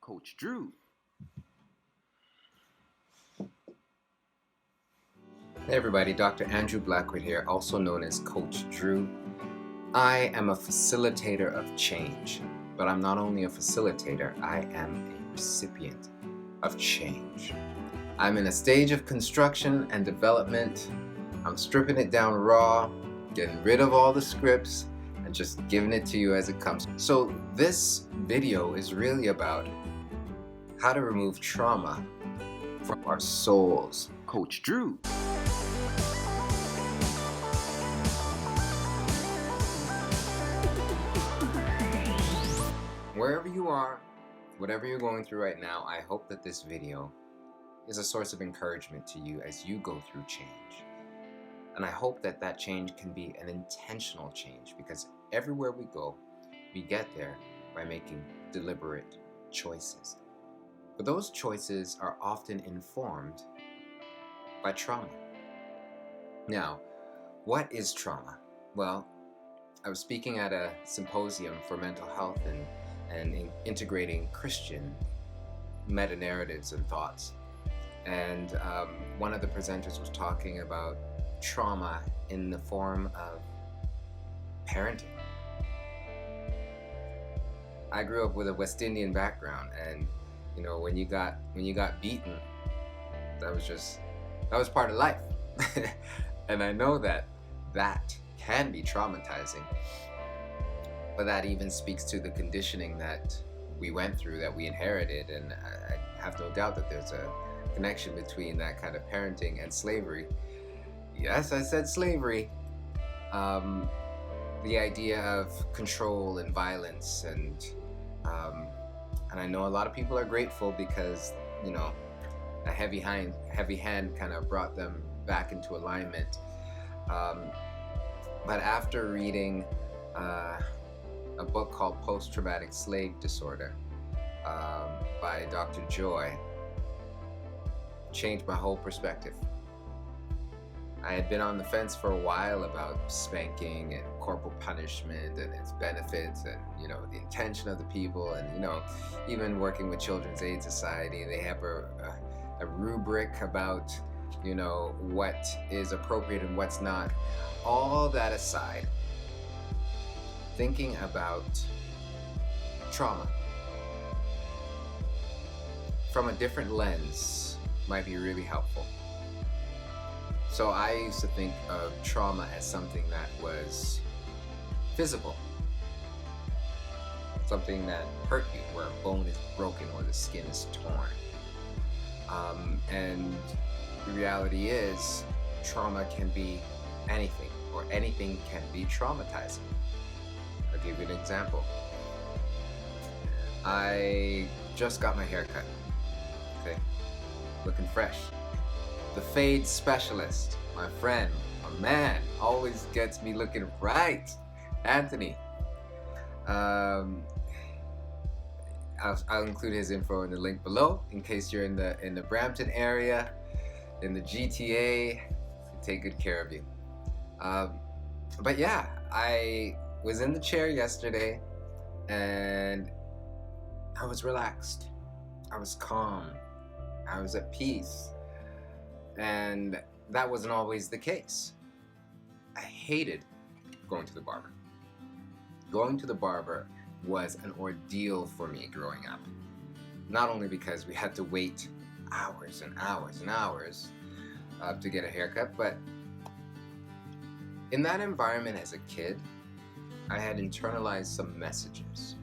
Coach Drew. Hey everybody, Dr. Andrew Blackwood here, also known as Coach Drew. I am a facilitator of change, but I'm not only a facilitator, I am a recipient of change. I'm in a stage of construction and development. I'm stripping it down raw, getting rid of all the scripts, and just giving it to you as it comes. So this video is really about how to remove trauma from our souls. Coach Drew. Wherever you are, whatever you're going through right now, I hope that this video is a source of encouragement to you as you go through change. And I hope that that change can be an intentional change, because everywhere we go, we get there by making deliberate choices. But those choices are often informed by trauma. Now, what is trauma? Well, I was speaking at a symposium for mental health and integrating Christian meta-narratives and thoughts. And one of the presenters was talking about trauma in the form of parenting. I grew up with a West Indian background, and you know, when you got beaten, that was part of life. And I know that can be traumatizing. But that even speaks to the conditioning that we went through, that we inherited, and I have no doubt that there's a connection between that kind of parenting and slavery. Yes, I said slavery. The idea of control and violence, and I know a lot of people are grateful because, you know, a heavy hand kind of brought them back into alignment. But after reading a book called Post-Traumatic Slave Disorder by Dr. Joy, changed my whole perspective. I had been on the fence for a while about spanking and corporal punishment and its benefits, and you know, the intention of the people, and you know, even working with Children's Aid Society, they have a rubric about, you know, what is appropriate and what's not. All that aside, thinking about trauma from a different lens might be really helpful. So I used to think of trauma as something that was physical, something that hurt you, where a bone is broken or the skin is torn. And the reality is, trauma can be anything, or anything can be traumatizing. I'll give you an example. I just got my hair cut, okay, looking fresh. The fade specialist, my friend, my man, always gets me looking right, Anthony. I'll include his info in the link below in case you're in the Brampton area, in the GTA. Take good care of you. But yeah, I was in the chair yesterday and I was relaxed. I was calm. I was at peace. And that wasn't always the case. I hated going to the barber. Going to the barber was an ordeal for me growing up. Not only because we had to wait hours and hours and hours to get a haircut, but in that environment as a kid, I had internalized some messages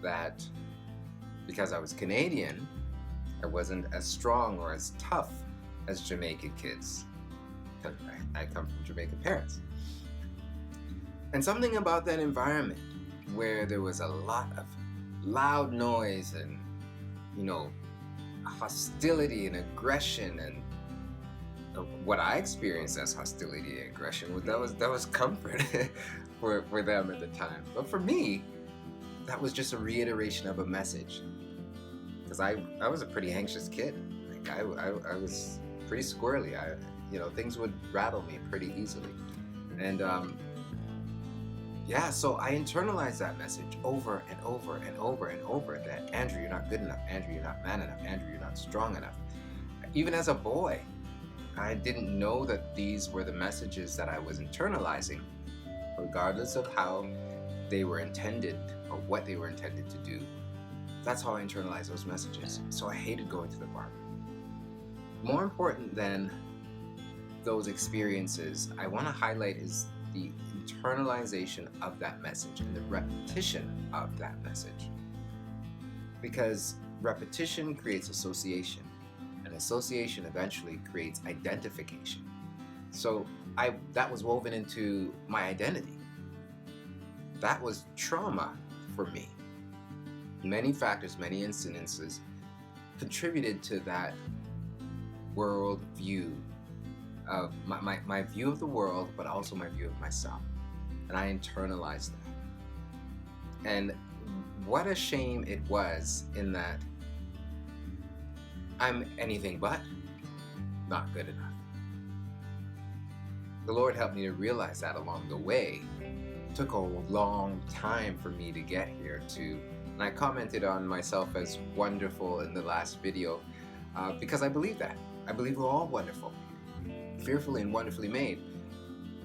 that because I was Canadian, I wasn't as strong or as tough as Jamaican kids. I come from Jamaican parents. And something about that environment where there was a lot of loud noise and, you know, hostility and aggression, and what I experienced as hostility and aggression, that was comfort for them at the time. But for me, that was just a reiteration of a message. Because I was a pretty anxious kid. Like I was pretty squirrely. You know, things would rattle me pretty easily. And yeah, so I internalized that message over and over and over and over, that Andrew, you're not good enough. Andrew, you're not man enough. Andrew, you're not strong enough. Even as a boy, I didn't know that these were the messages that I was internalizing, regardless of how they were intended or what they were intended to do. That's how I internalized those messages. So I hated going to the barber. More important than those experiences, I want to highlight is the internalization of that message and the repetition of that message. Because repetition creates association, and association eventually creates identification. So that was woven into my identity. That was trauma for me. Many factors, many incidences contributed to that world view of my view of the world, but also my view of myself. And I internalized that. And what a shame it was in that I'm anything but not good enough. The Lord helped me to realize that along the way. It took a long time for me to get here to, and I commented on myself as wonderful in the last video because I believe that. I believe we're all wonderful, fearfully and wonderfully made.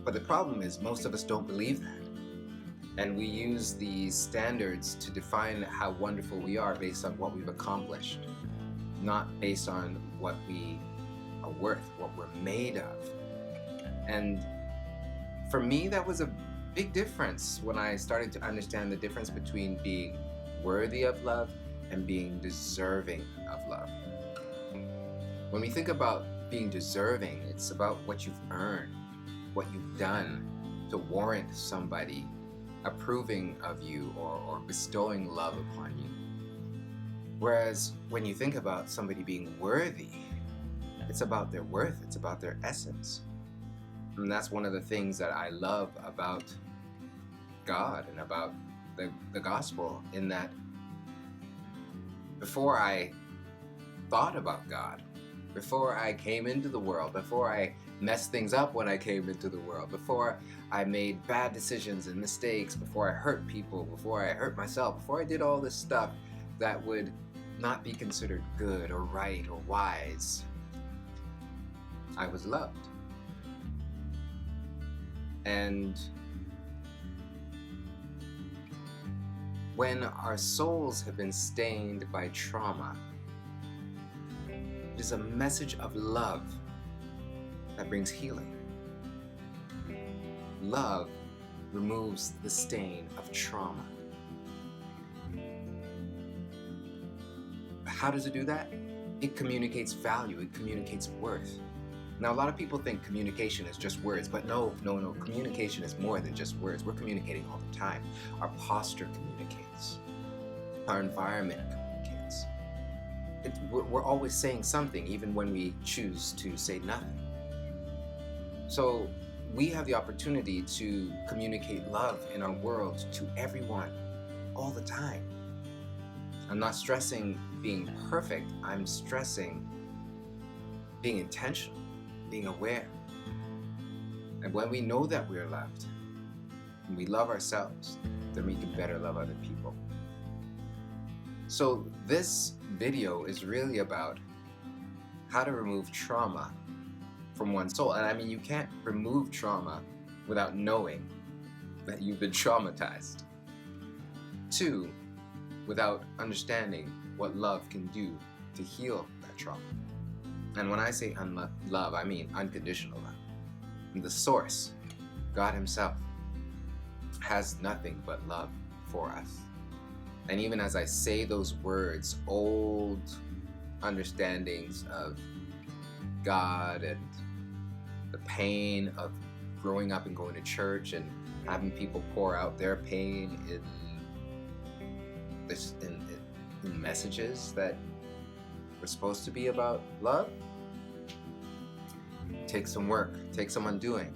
But the problem is most of us don't believe that. And we use these standards to define how wonderful we are based on what we've accomplished, not based on what we are worth, what we're made of. And for me, that was a big difference when I started to understand the difference between being worthy of love and being deserving of love. When we think about being deserving, it's about what you've earned, what you've done to warrant somebody approving of you or bestowing love upon you. Whereas when you think about somebody being worthy, it's about their worth, it's about their essence. And that's one of the things that I love about God and about the gospel, in that before I thought about God, before I came into the world, before I messed things up when I came into the world, before I made bad decisions and mistakes, before I hurt people, before I hurt myself, before I did all this stuff that would not be considered good or right or wise, I was loved. And when our souls have been stained by trauma, it is a message of love that brings healing. Love removes the stain of trauma. How does it do that? It communicates value, it communicates worth. Now, a lot of people think communication is just words, but no. Communication is more than just words. We're communicating all the time. Our posture communicates. Our environment communicates. We're always saying something, even when we choose to say nothing. So we have the opportunity to communicate love in our world to everyone, all the time. I'm not stressing being perfect. I'm stressing being intentional, being aware. And when we know that we're loved, and we love ourselves, then we can better love other people. So this video is really about how to remove trauma from one's soul. And I mean, you can't remove trauma without knowing that you've been traumatized. 2, without understanding what love can do to heal that trauma. And when I say love, I mean unconditional love. And the source, God Himself, has nothing but love for us. And even as I say those words, old understandings of God and the pain of growing up and going to church and having people pour out their pain in messages that were supposed to be about love, takes some work, takes some undoing.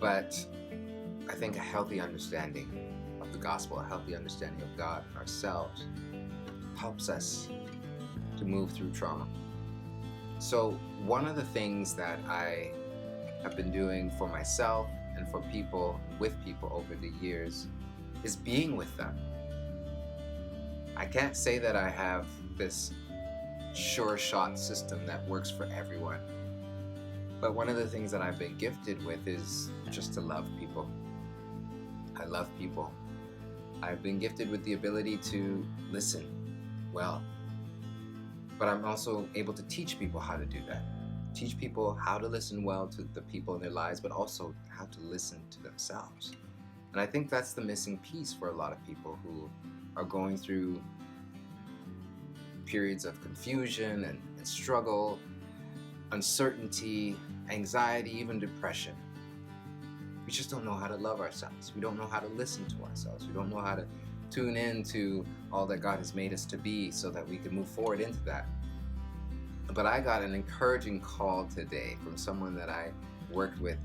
But I think a healthy understanding of the gospel, a healthy understanding of God and ourselves helps us to move through trauma. So one of the things that I have been doing for myself and for people, with people over the years, is being with them. I can't say that I have this sure shot system that works for everyone. But one of the things that I've been gifted with is just to love people. I love people. I've been gifted with the ability to listen well. But I'm also able to teach people how to do that. Teach people how to listen well to the people in their lives, but also how to listen to themselves. And I think that's the missing piece for a lot of people who are going through periods of confusion and struggle, uncertainty, anxiety, even depression. We just don't know how to love ourselves. We don't know how to listen to ourselves. We don't know how to tune in to all that God has made us to be so that we can move forward into that. But I got an encouraging call today from someone that I worked with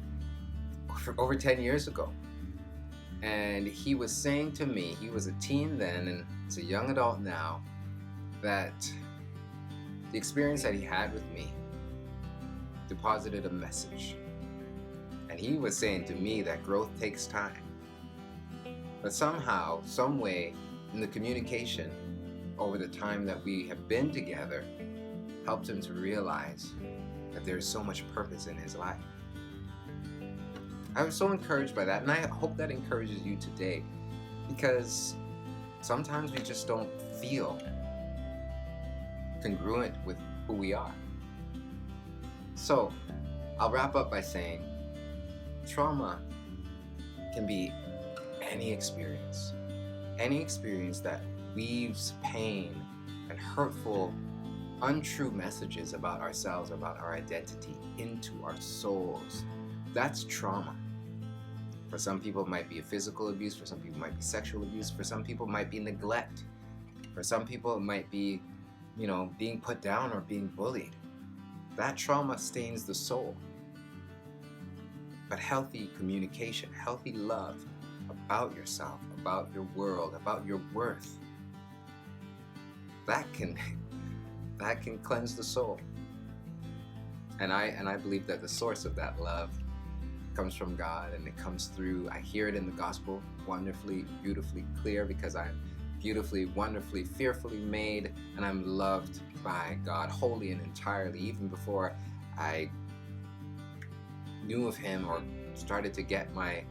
for over 10 years ago. And he was saying to me, he was a teen then and is a young adult now, that the experience that he had with me deposited a message. And he was saying to me that growth takes time. But somehow, some way, in the communication over the time that we have been together, helped him to realize that there's so much purpose in his life. I was so encouraged by that, and I hope that encourages you today, because sometimes we just don't feel congruent with who we are. So, I'll wrap up by saying, trauma can be any experience that weaves pain and hurtful, untrue messages about ourselves, about our identity into our souls. That's trauma. For some people it might be a physical abuse, for some people it might be sexual abuse, for some people it might be neglect, for some people it might be, being put down or being bullied. That trauma stains the soul. But healthy communication, healthy love about yourself, about your world, about your worth, that can cleanse the soul. And I believe that the source of that love comes from God, and it comes through, I hear it in the gospel wonderfully, beautifully clear, because I'm beautifully, wonderfully, fearfully made, and I'm loved by God wholly and entirely, even before I knew of him or started to get my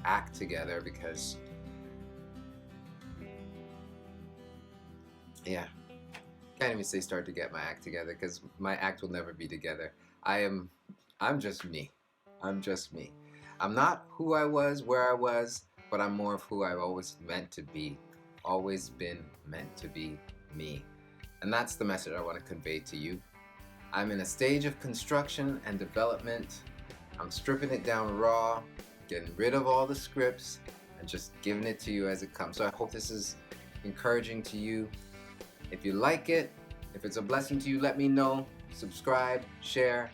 act together, because can't even say start to get my act together, because my act will never be together. I'm just me. I'm just me. I'm not who I was, where I was, but I'm more of who I've always meant to be. Always been meant to be me. And that's the message I want to convey to you. I'm in a stage of construction and development. I'm stripping it down raw, getting rid of all the scripts, and just giving it to you as it comes. So I hope this is encouraging to you. If you like it, if it's a blessing to you, let me know. Subscribe, share,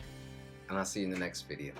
and I'll see you in the next video.